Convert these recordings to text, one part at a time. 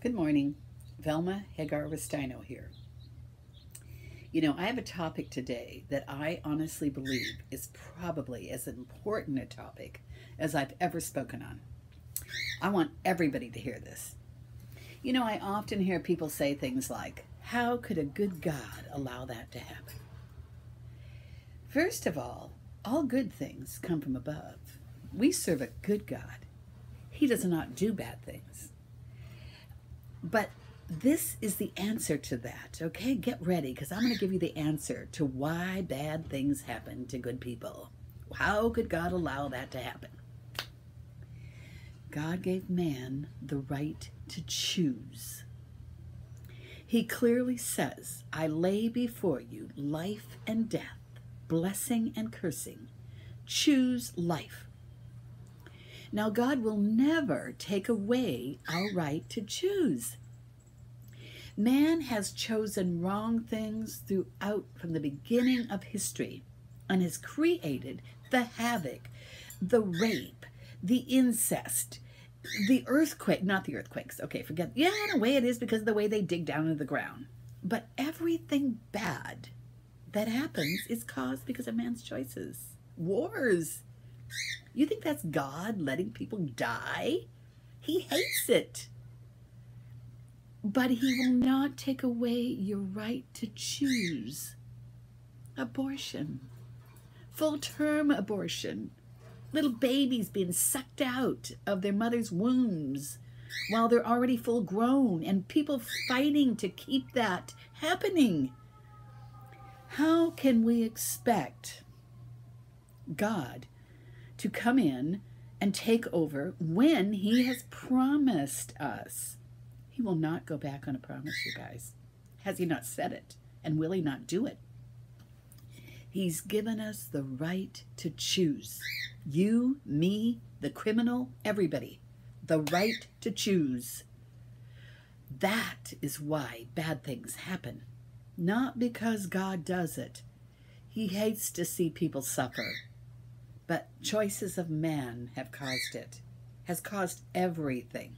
Good morning. Velma, Hagar here. I have a topic today that I honestly believe is probably as important a topic as I've ever spoken on. I want everybody to hear this. I often hear people say things like, how could a good God allow that to happen? First of all good things come from above. We serve a good God. He does not do bad things. But this is the answer to that, okay? Get ready, because I'm going to give you the answer to why bad things happen to good people. How could God allow that to happen? God gave man the right to choose. He clearly says, I lay before you life and death, blessing and cursing. Choose life. Now, God will never take away our right to choose. Man has chosen wrong things throughout from the beginning of history and has created the havoc, the rape, the incest, the earthquake, not the earthquakes, okay, forget, yeah, in a way it is because of the way they dig down into the ground. But everything bad that happens is caused because of man's choices. Wars. You think that's God letting people die? He hates it. But he will not take away your right to choose. Abortion. Full-term abortion. Little babies being sucked out of their mother's wombs while they're already full grown, and people fighting to keep that happening. How can we expect God to come in and take over when he has promised us? He will not go back on a promise, you guys. Has he not said it? And will he not do it? He's given us the right to choose. You, me, the criminal, everybody. The right to choose. That is why bad things happen. Not because God does it. He hates to see people suffer. But choices of man have caused it. Has caused everything.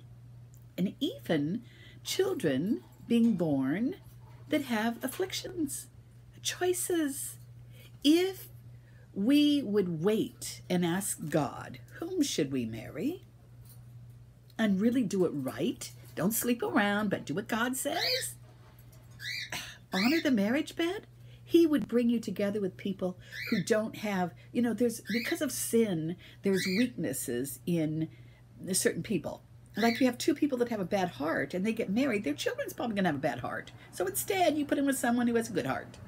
And even children being born that have afflictions. Choices. If we would wait and ask God, whom should we marry? And really do it right. Don't sleep around, but do what God says. Honor the marriage bed. He would bring you together with people who don't have, because of sin, there's weaknesses in certain people. Like you have two people that have a bad heart and they get married, their children's probably going to have a bad heart. So instead, you put in with someone who has a good heart.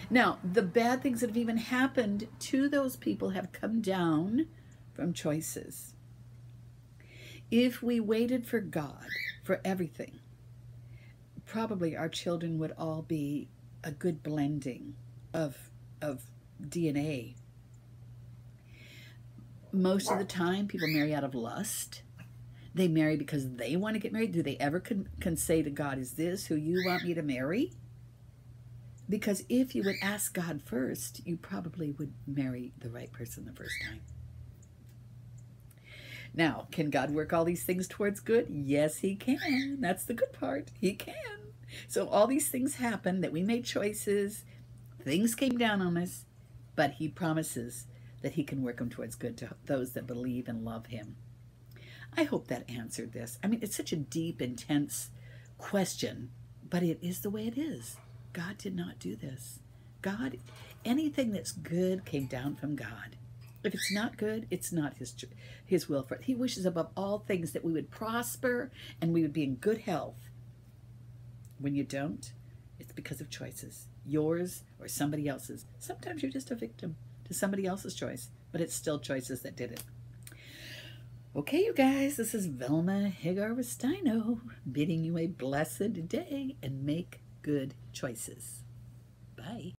Now, the bad things that have even happened to those people have come down from choices. If we waited for God for everything, probably our children would all be a good blending of DNA. Most of the time, people marry out of lust. They marry because they want to get married. Do they ever can say to God, is this who you want me to marry? Because if you would ask God first, you probably would marry the right person the first time. Now, can God work all these things towards good? Yes, he can. That's the good part. He can. So all these things happen that we made choices, things came down on us, but he promises that he can work them towards good to those that believe and love him. I hope that answered this. I mean, it's such a deep, intense question, but it is the way it is. God did not do this. God, anything that's good came down from God. If it's not good, it's not his will for it. He wishes above all things that we would prosper and we would be in good health. When you don't, it's because of choices, yours or somebody else's. Sometimes you're just a victim to somebody else's choice, but it's still choices that did it. Okay, you guys, this is Velma Hagar bidding you a blessed day and make good choices. Bye.